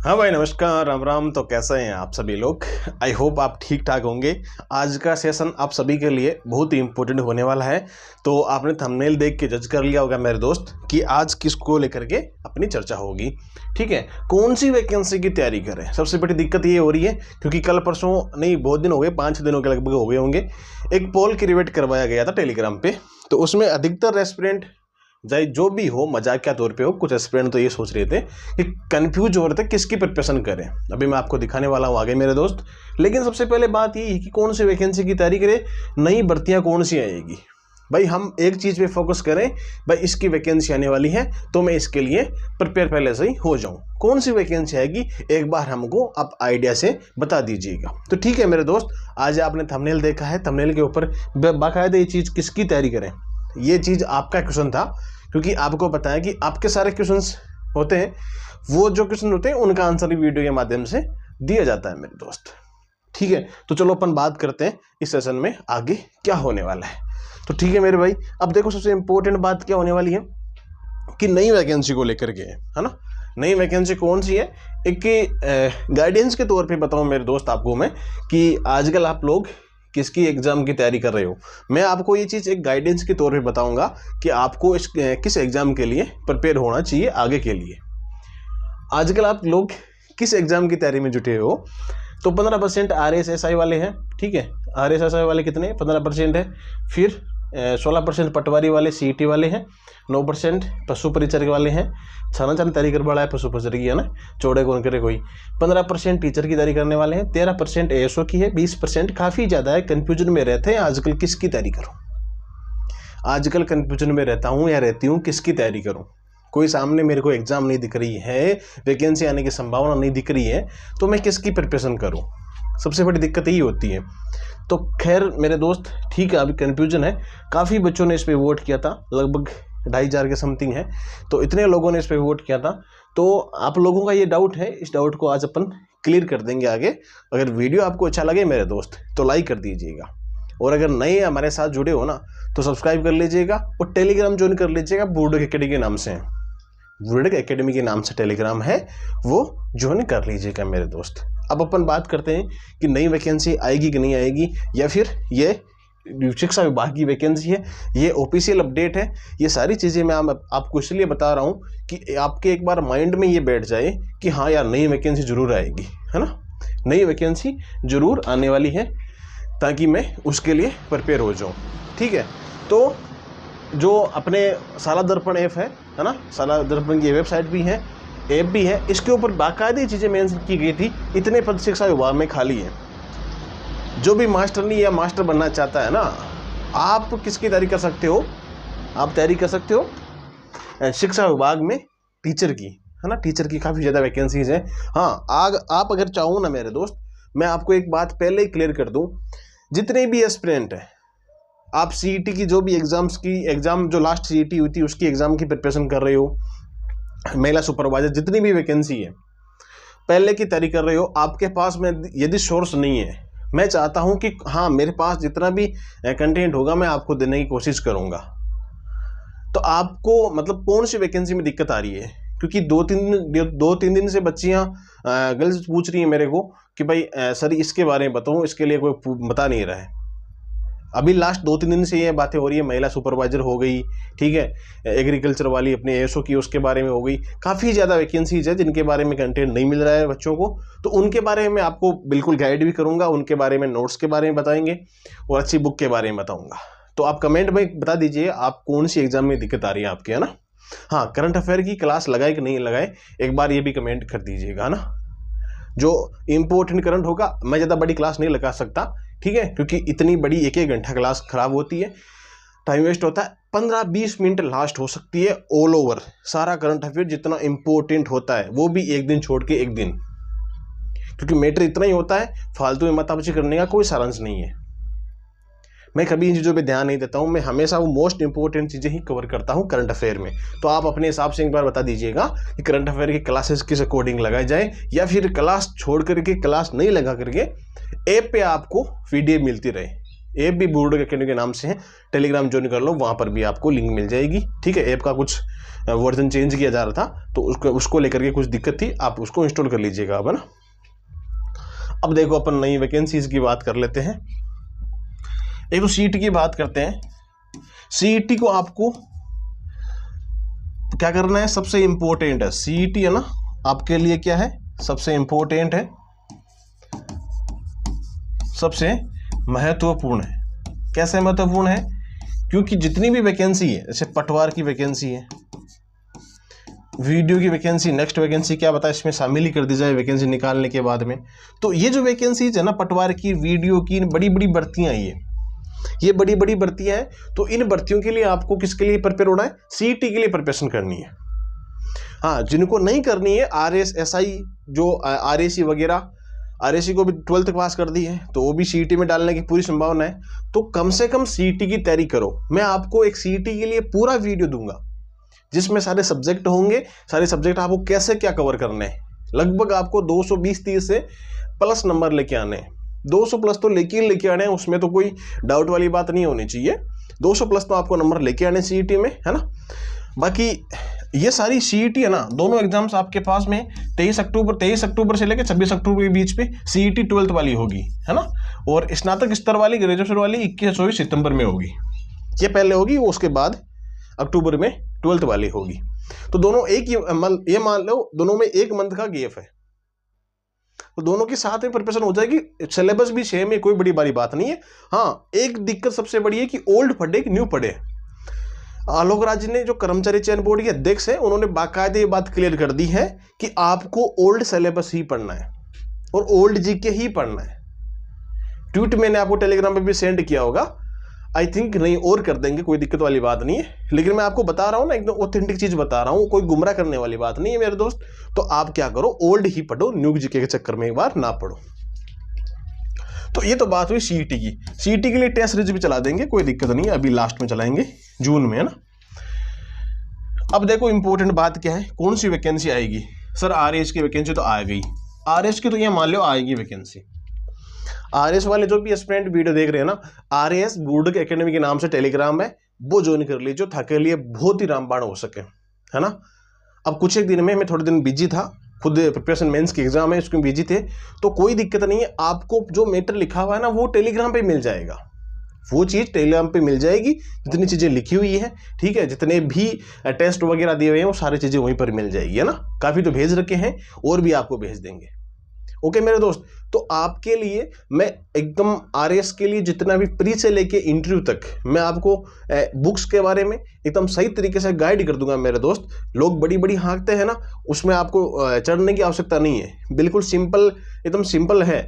हाँ भाई, नमस्कार, राम राम। तो कैसे हैं आप सभी लोग? आई होप आप ठीक ठाक होंगे। आज का सेशन आप सभी के लिए बहुत ही इंपॉर्टेंट होने वाला है। तो आपने थंबनेल देख के जज कर लिया होगा मेरे दोस्त कि आज किसको लेकर के अपनी चर्चा होगी। ठीक है, कौन सी वैकेंसी की तैयारी करें। सबसे बड़ी दिक्कत ये हो रही है क्योंकि कल परसों नहीं, बहुत दिन हो गए, 5 दिनों के लगभग हो गए होंगे, एक पोल क्रिएट करवाया गया था टेलीग्राम पे। तो उसमें अधिकतर एस्पिरेंट, चाहे जो भी हो, मजाकिया तौर पे हो, कुछ एस्पिरेंट तो ये सोच रहे थे कि कंफ्यूज हो रहे थे किसकी प्रिपरेशन करें। अभी मैं आपको दिखाने वाला हूँ आगे मेरे दोस्त। लेकिन सबसे पहले बात ये है कि कौन सी वैकेंसी की तैयारी करें, नई भर्तियाँ कौन सी आएगी। भाई हम एक चीज़ पे फोकस करें, भाई इसकी वैकेंसी आने वाली है तो मैं इसके लिए प्रिपेयर पहले से ही हो जाऊँ। कौन सी वैकेंसी आएगी एक बार हमको आप आइडिया से बता दीजिएगा। तो ठीक है मेरे दोस्त, आज आपने थंबनेल देखा है, थंबनेल के ऊपर बाकायदा ये चीज़ किसकी तैयारी करें, ये चीज़ आपका क्वेश्चन था। क्योंकि आपको पता है कि आपके सारे क्वेश्चंस होते हैं, वो जो क्वेश्चन होते हैं उनका आंसर भी वीडियो के माध्यम से दिया जाता है मेरे दोस्त। ठीक है, तो चलो अपन बात करते हैं इस सेशन में आगे क्या होने वाला है। तो ठीक है मेरे भाई, अब देखो सबसे इंपॉर्टेंट बात क्या होने वाली है कि नई वैकेंसी को लेकर के है ना। नई वैकेंसी कौन सी है, एक गाइडेंस के तौर पे बताऊं मेरे दोस्त आपको मैं कि आजकल आप लोग किसकी एग्ज़ाम की तैयारी कर रहे हो। मैं आपको ये चीज़ एक गाइडेंस के तौर पे बताऊंगा कि आपको किस एग्ज़ाम के लिए प्रिपेयर होना चाहिए आगे के लिए। आजकल आप लोग किस एग्ज़ाम की तैयारी में जुटे हो, तो 15% RSSI वाले हैं। ठीक है, RSSI वाले कितने, 15% है। फिर 16% पटवारी वाले CET वाले हैं। 9% पशु परिचर्य वाले हैं। छाना तैयारी कर बड़ा है पशु परिचर्य की, है ना, चौड़े कौन करे कोई। 15% टीचर की तैयारी करने वाले हैं। 13% ASO की है। 20% काफ़ी ज़्यादा है। कन्फ्यूजन में रहते हैं आजकल किसकी तैयारी करूँ। आजकल कन्फ्यूजन में रहता हूँ या रहती हूँ किसकी तैयारी करूँ। कोई सामने मेरे को एग्ज़ाम नहीं दिख रही है, वैकेंसी आने की संभावना नहीं दिख रही है, तो मैं किसकी प्रिपरेशन करूँ। सबसे बड़ी दिक्कत यही होती है। तो खैर मेरे दोस्त, ठीक है, अभी कन्फ्यूजन है। काफ़ी बच्चों ने इस पर वोट किया था, लगभग 2,500 के समथिंग है। तो इतने लोगों ने इस पर वोट किया था। तो आप लोगों का ये डाउट है, इस डाउट को आज अपन क्लियर कर देंगे आगे। अगर वीडियो आपको अच्छा लगे मेरे दोस्त तो लाइक कर दीजिएगा, और अगर नए हमारे साथ जुड़े हो ना तो सब्सक्राइब कर लीजिएगा और टेलीग्राम ज्वाइन कर लीजिएगा। बुर्डक एकेडमी के नाम से, बुर्डक एकेडमी के नाम से टेलीग्राम है, वो ज्वाइन कर लीजिएगा मेरे दोस्त। अब अपन बात करते हैं कि नई वैकेंसी आएगी कि नहीं आएगी, या फिर ये शिक्षा विभाग की वैकेंसी है, ये ऑफिशियल अपडेट है। ये सारी चीज़ें मैं आपको इसलिए बता रहा हूँ कि आपके एक बार माइंड में ये बैठ जाए कि हाँ यार, नई वैकेंसी ज़रूर आएगी, है ना। नई वैकेंसी ज़रूर आने वाली है, ताकि मैं उसके लिए प्रिपेयर हो जाऊँ। ठीक है, तो जो अपने साला दर्पण ऐप है ना, साला दर्पण की वेबसाइट भी है, ऐप भी है, इसके ऊपर बाकायदे चीज़ें मेंशन की गई थी। इतने पद शिक्षा विभाग में खाली है। जो भी मास्टरनी या मास्टर बनना चाहता है ना, आप किसकी तैयारी कर सकते हो, आप तैयारी कर सकते हो शिक्षा विभाग में टीचर की, है ना। टीचर की काफ़ी ज़्यादा वैकेंसीज हैं। हाँ, आप अगर चाहो ना मेरे दोस्त, मैं आपको एक बात पहले ही क्लियर कर दूँ, जितने भी एस्पिरेंट हैं, आप CET की जो भी एग्ज़ाम जो लास्ट CET हुई थी उसकी एग्ज़ाम की प्रिपरेशन कर रहे हो, महिला सुपरवाइजर, जितनी भी वैकेंसी है पहले की तैयारी कर रहे हो, आपके पास में यदि सोर्स नहीं है, मैं चाहता हूं कि हाँ, मेरे पास जितना भी कंटेंट होगा मैं आपको देने की कोशिश करूंगा। तो आपको मतलब कौन सी वैकेंसी में दिक्कत आ रही है, क्योंकि दो तीन दिन से बच्चियां गर्ल्स पूछ रही हैं मेरे को कि भाई सर इसके बारे में बताऊं, इसके लिए कोई बता नहीं रहा है। अभी लास्ट 2-3 दिन से ये बातें हो रही है, महिला सुपरवाइजर हो गई, ठीक है, एग्रीकल्चर वाली अपने ASO की, उसके बारे में हो गई। काफ़ी ज़्यादा वैकेंसीज है जिनके बारे में कंटेंट नहीं मिल रहा है बच्चों को, तो उनके बारे में आपको बिल्कुल गाइड भी करूँगा, उनके बारे में नोट्स के बारे में बताएंगे और अच्छी बुक के बारे में बताऊँगा। तो आप कमेंट में बता दीजिए आप कौन सी एग्जाम में दिक्कत आ रही है आपके, है ना। हाँ, करंट अफेयर की क्लास लगाए कि नहीं लगाए, एक बार ये भी कमेंट कर दीजिएगा, है ना। जो इम्पोर्टेंट करंट होगा, मैं ज़्यादा बड़ी क्लास नहीं लगा सकता, ठीक है, क्योंकि इतनी बड़ी 1-1 घंटा क्लास खराब होती है, टाइम वेस्ट होता है। 15-20 मिनट लास्ट हो सकती है ऑल ओवर सारा करंट अफेयर जितना इम्पोर्टेंट होता है, वो भी एक दिन छोड़ के एक दिन, क्योंकि मैटर इतना ही होता है, फालतू में मातापची करने का कोई सारांश नहीं है। मैं कभी इन चीज़ों पे ध्यान नहीं देता हूँ, मैं हमेशा वो मोस्ट इंपॉर्टेंट चीज़ें ही कवर करता हूँ करंट अफेयर में। तो आप अपने हिसाब से एक बार बता दीजिएगा कि करंट अफेयर की क्लासेस किस अकॉर्डिंग लगाई जाए, या फिर क्लास छोड़ करके, क्लास नहीं लगा करके ऐप पे आपको PDF मिलती रहे। ऐप भी बूढ़ अकेडमी के नाम से है, टेलीग्राम ज्वाइन कर लो, वहाँ पर भी आपको लिंक मिल जाएगी। ठीक है, ऐप का कुछ वर्जन चेंज किया जा रहा था तो उसको लेकर के कुछ दिक्कत थी, आप उसको इंस्टॉल कर लीजिएगा अब, है ना। अब देखो अपन नई वैकेंसीज की बात कर लेते हैं। एक तो सीईटी की बात करते हैं। सीईटी को आपको क्या करना है, सबसे इंपॉर्टेंट है सीईटी, है ना, आपके लिए क्या है, सबसे इंपॉर्टेंट है, सबसे महत्वपूर्ण है। कैसे महत्वपूर्ण है, क्योंकि जितनी भी वैकेंसी है, जैसे पटवार की वैकेंसी है, वीडियो की वैकेंसी, नेक्स्ट वैकेंसी क्या बता इसमें शामिल ही कर दी जाए वैकेंसी निकालने के बाद में। तो ये जो वैकेंसीज है ना, पटवार की, वीडियो की, बड़ी बड़ी भर्तियां, ये बड़ी बड़ी भर्तियां हैं। तो इन भर्तियों के लिए आपको किसके लिए प्रिपेयर होना है, सीईटी के लिए प्रिपरेशन करनी है। हाँ, जिनको नहीं करनी है, आरएस एसआई जो आरएसी वगैरह, आरएसी को भी 12th पास कर दी है तो वो भी सीईटी में डालने की पूरी संभावना है। तो कम से कम सीईटी की तैयारी करो। मैं आपको एक सीईटी के लिए पूरा वीडियो दूंगा जिसमें सारे सब्जेक्ट होंगे, सारे सब्जेक्ट आपको कैसे क्या कवर करने हैं। लगभग आपको 220-30 से प्लस नंबर लेके आने हैं। 200 प्लस तो लेके आने हैं, उसमें तो कोई डाउट वाली बात नहीं होनी चाहिए। 200 प्लस तो आपको नंबर लेके आने सीईटी में, है ना। बाकी ये सारी सीईटी है ना, दोनों एग्जाम्स आपके पास में 23 अक्टूबर से लेकर 26 अक्टूबर के बीच में सीईटी 12th वाली होगी, है ना। और स्नातक स्तर वाली, ग्रेजुएशन वाली 21-24 सितंबर में होगी। ये पहले होगी, वो उसके बाद अक्टूबर में 12th वाली होगी। तो दोनों एक ही, ये मान लो दोनों में 1 मंथ का गैप है, तो दोनों के साथ में प्रिपरेशन हो जाएगी। सिलेबस भी सेम है, कोई बड़ी बड़ी बात नहीं है। हाँ, एक दिक्कत सबसे बड़ी है कि ओल्ड पढ़े कि न्यू पढ़े। आलोक राज ने जो कर्मचारी चयन बोर्ड के अध्यक्ष हैं, उन्होंने बाकायदे ये बात क्लियर कर दी है कि आपको ओल्ड सिलेबस ही पढ़ना है और ओल्ड जीके ही पढ़ना है। ट्वीट मैंने आपको टेलीग्राम पे भी सेंड किया होगा, आई थिंक नहीं और कर देंगे, कोई दिक्कत वाली बात नहीं है। लेकिन मैं आपको बता रहा हूँ ना, एकदम ऑथेंटिक चीज बता रहा हूँ, कोई गुमराह करने वाली बात नहीं है मेरे दोस्त। तो आप क्या करो, ओल्ड ही पढ़ो, न्यू जीके के चक्कर में एक बार ना पढ़ो। तो ये तो बात हुई सीईटी की। सीईटी के लिए टेस्ट सीरीज भी चला देंगे, कोई दिक्कत नहीं है, अभी लास्ट में चलाएंगे जून में, है ना। अब देखो इंपॉर्टेंट बात क्या है, कौन सी वैकेंसी आएगी। सर आरएस की वैकेंसी तो आ गई, आरएस की तो ये मान लो आएगी वैकेंसी। आरएस वाले जो भी एस्पिरेंट वीडियो देख रहे हैं ना, आरएस बूढ़ एकेडमी के नाम से टेलीग्राम है, वो ज्वाइन कर लीजिए ताकि लिए बहुत ही रामबाण हो सके, है ना। अब कुछ एक दिन में, मैं थोड़े दिन बिजी था, खुद प्रिपरेशन मेंस के एग्जाम है उसमें बिजी थे, तो कोई दिक्कत नहीं है। आपको जो मैटर लिखा हुआ है ना, वो टेलीग्राम पे मिल जाएगा, वो चीज़ टेलीग्राम पे मिल जाएगी, जितनी चीज़ें लिखी हुई है, ठीक है, जितने भी टेस्ट वगैरह दिए हुए हैं वो सारी चीज़ें वहीं पर मिल जाएगी, है ना। काफ़ी तो भेज रखे हैं और भी आपको भेज देंगे। ओके मेरे दोस्त, तो आपके लिए मैं एकदम आरएस के लिए जितना भी प्री से लेके इंटरव्यू तक मैं आपको बुक्स के बारे में एकदम सही तरीके से गाइड कर दूंगा मेरे दोस्त। लोग बड़ी बड़ी हाँकते हैं ना, उसमें आपको चढ़ने की आवश्यकता नहीं है, बिल्कुल सिंपल, एकदम सिंपल है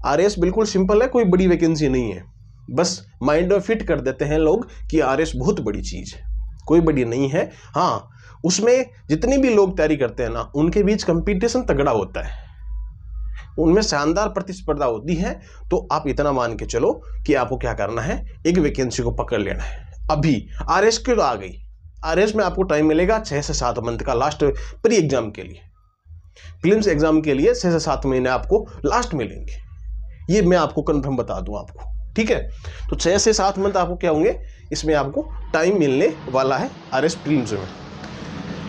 आरएस, बिल्कुल सिंपल है, कोई बड़ी वैकेंसी नहीं है। बस माइंड में फिट कर देते हैं लोग कि आरएस बहुत बड़ी चीज़ है, कोई बड़ी नहीं है। हाँ, उसमें जितनी भी लोग तैयारी करते हैं ना, उनके बीच कंपटीशन तगड़ा होता है, उनमें शानदार प्रतिस्पर्धा होती है। तो आप इतना मान के चलो कि आपको क्या करना है, एक वैकेंसी को पकड़ लेना है। अभी आरएस की तो आ गई, आरएस में आपको टाइम मिलेगा 6 से 7 मंथ का लास्ट प्री एग्जाम के लिए, प्रीलिम्स एग्जाम के लिए 6 से 7 महीने आपको लास्ट मिलेंगे, ये मैं आपको कन्फर्म बता दूं आपको, ठीक है। तो 6 से 7 मंथ आपको क्या होंगे, इसमें आपको टाइम मिलने वाला है आरएस प्रीलिम्स में।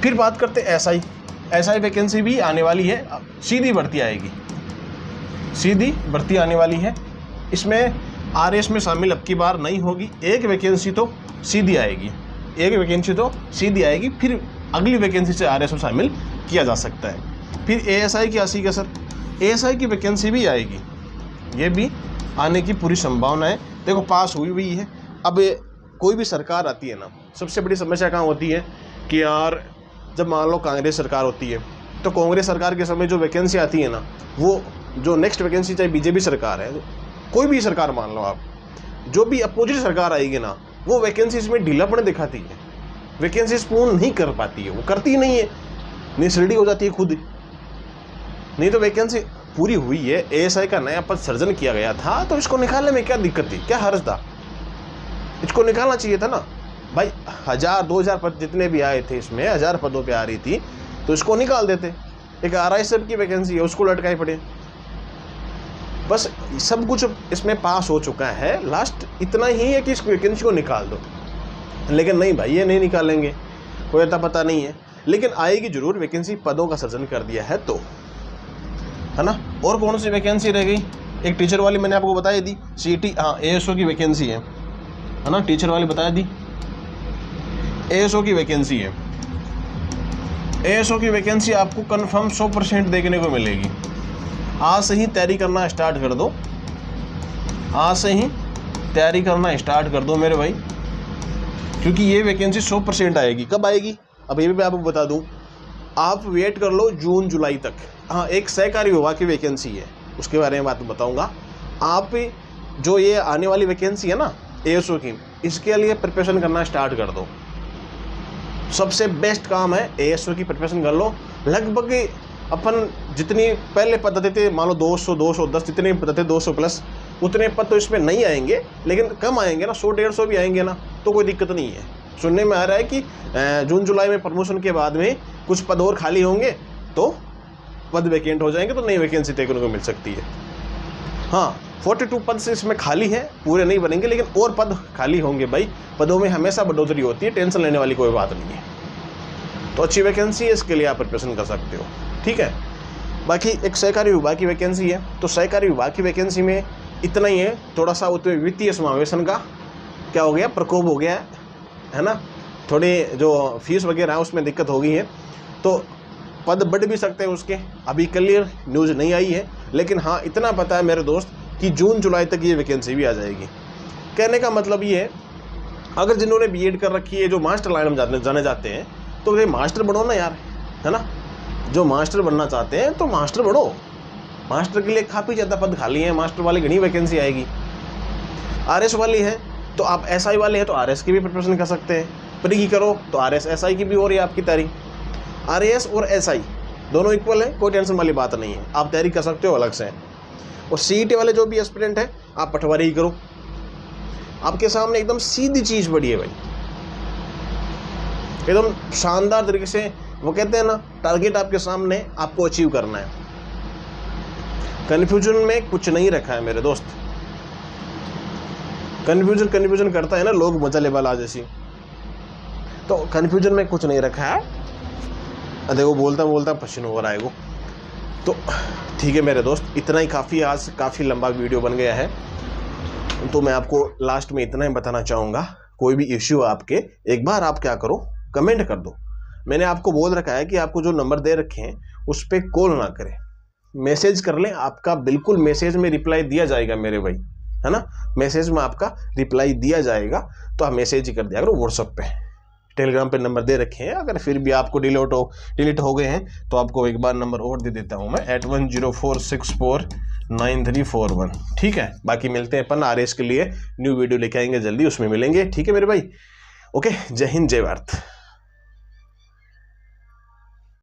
फिर बात करते हैं एसआई वैकेंसी भी आने वाली है, सीधी भर्ती आएगी, सीधी भर्ती आने वाली है। इसमें आरएस में शामिल अब की बार नहीं होगी, एक वैकेंसी तो सीधी आएगी, एक वैकेंसी तो सीधी आएगी, फिर अगली वैकेंसी से आरएस में शामिल किया जा सकता है। फिर एएसआई की आसी का सर, एएसआई की वैकेंसी भी आएगी, ये भी आने की पूरी संभावना है। देखो पास हुई हुई है, अब कोई भी सरकार आती है ना, सबसे बड़ी समस्या कहाँ होती है कि यार जब मान लो कांग्रेस सरकार होती है, तो कांग्रेस सरकार के समय जो वैकेंसी आती है ना, वो जो नेक्स्ट वैकेंसी चाहे बीजेपी सरकार है, कोई भी सरकार मान लो आप, जो भी अपोजिट सरकार आएगी ना, वो वैकेंसीज में ढीलापन दिखाती है, वैकेंसीज पूर्ण नहीं कर पाती है, वो करती ही नहीं है, निसरडी हो जाती है खुद। नहीं तो वैकेंसी पूरी हुई है, एएसआई का नया पद सृजन किया गया था, तो इसको निकालने में क्या दिक्कत थी, क्या हर्ज था, इसको निकालना चाहिए था ना भाई। 1000-2000 पद जितने भी आए थे, इसमें 1000 पदों पे आ रही थी, तो इसको निकाल देते। एक आरआईएसएफ की वैकेंसी है, उसको लटकाए पड़े, बस सब कुछ इसमें पास हो चुका है, लास्ट इतना ही है कि इस वैकेंसी को निकाल दो। लेकिन नहीं भाई, ये नहीं निकालेंगे, कोई अता पता नहीं है, लेकिन आएगी जरूर वैकेंसी, पदों का सृजन कर दिया है तो, है ना। और कौन सी वैकेंसी रह गई? एक टीचर वाली मैंने आपको बताई दी, CET, हाँ ASO की वैकेंसी है ना, टीचर वाली बता दी, ASO की वैकेंसी है। ASO की वैकेंसी आपको कंफर्म 100% देखने को मिलेगी। आज से ही तैयारी करना स्टार्ट कर दो, आज से ही तैयारी करना स्टार्ट कर दो मेरे भाई, क्योंकि ये वैकेंसी 100% आएगी। कब आएगी? अब ये भी मैं आपको बता दूं, आप वेट कर लो जून जुलाई तक। हाँ, एक सहकारी विभाग की वैकेंसी है, उसके बारे में बात बताऊंगा। आप जो ये आने वाली वैकेंसी है ना ASO की, इसके लिए प्रिपरेशन करना स्टार्ट कर दो। सबसे बेस्ट काम है ASO की प्रिपरेशन कर लो। लगभग अपन जितनी पहले पद्धति थे, मान लो 200 210 जितने पद्धति 200 प्लस, उतने पद तो इसमें नहीं आएंगे, लेकिन कम आएंगे ना, 100-150 भी आएंगे ना, तो कोई दिक्कत नहीं है। सुनने में आ रहा है कि जून जुलाई में प्रमोशन के बाद में कुछ पद और खाली होंगे, तो पद वैकेंट हो जाएंगे, तो नई वैकेंसी देखने को मिल सकती है। हाँ, 42 पद से इसमें खाली है, पूरे नहीं बनेंगे, लेकिन और पद खाली होंगे भाई। पदों में हमेशा बढ़ोतरी होती है, टेंशन लेने वाली कोई बात नहीं है। तो अच्छी वैकेंसी है, इसके लिए आप प्रिपरेशन कर सकते हो, ठीक है। बाकी एक सहकारी विभाग की वैकेंसी है, तो सहकारी विभाग की वैकेंसी में इतना ही है, थोड़ा सा उसमें वित्तीय समावेशन का क्या हो गया, प्रकोप हो गया है ना, थोड़ी जो फीस वगैरह है उसमें दिक्कत हो गई है, तो पद बढ़ भी सकते हैं उसके। अभी क्लियर न्यूज़ नहीं आई है, लेकिन हाँ इतना पता है मेरे दोस्त कि जून जुलाई तक ये वैकेंसी भी आ जाएगी। कहने का मतलब ये है, अगर जिन्होंने BEd कर रखी है, जो मास्टर लाइन में जाने जाते हैं, तो ये मास्टर बनो ना यार, है ना। जो मास्टर बनना चाहते हैं तो मास्टर बनो। मास्टर के लिए काफ़ी ज़्यादा पद खाली हैं, मास्टर वाली घनी वैकेंसी आएगी। RS वाली है तो आप SI वाले हैं तो RS की भी प्रिपरेशन कर सकते हैं। प्री की करो तो RS SI की भी हो रही है आपकी तैयारी। RAS और SI दोनों इक्वल है, कोई टेंशन वाली बात नहीं है, आप तैयारी कर सकते हो अलग से। और CET वाले जो भी एस्पिरेंट हैं, आप पटवारी ही करो। आपके सामने एकदम सीधी चीज़ पड़ी है भाई, एकदम शानदार तरीके से। वो कहते हैं ना, टारगेट आपके सामने, आपको अचीव करना है। कन्फ्यूजन में कुछ नहीं रखा है मेरे दोस्त। कन्फ्यूजन करता है ना लोग, मजा ले वाला जैसी, तो कन्फ्यूजन में कुछ नहीं रखा है। देखो बोलता पसीना हो रहा है वो। तो ठीक है मेरे दोस्त, इतना ही काफ़ी, आज काफ़ी लंबा वीडियो बन गया है, तो मैं आपको लास्ट में इतना ही बताना चाहूँगा। कोई भी इश्यू आपके, एक बार आप क्या करो, कमेंट कर दो। मैंने आपको बोल रखा है कि आपको जो नंबर दे रखे हैं उस पर कॉल ना करें, मैसेज कर लें। आपका बिल्कुल मैसेज में रिप्लाई दिया जाएगा मेरे भाई, है ना। मैसेज में आपका रिप्लाई दिया जाएगा, तो आप मैसेज ही कर दिया करो व्हाट्सएप पे। टेलीग्राम पे नंबर दे रखे हैं, अगर फिर भी आपको डिलीट हो गए हैं तो आपको एक बार नंबर और दे देता हूँ मैं, 8104649341, ठीक है। बाकी मिलते हैं अपन RS के लिए न्यू वीडियो लेके आएंगे जल्दी, उसमें मिलेंगे, ठीक है मेरे भाई। ओके, जय हिंद जय भारत।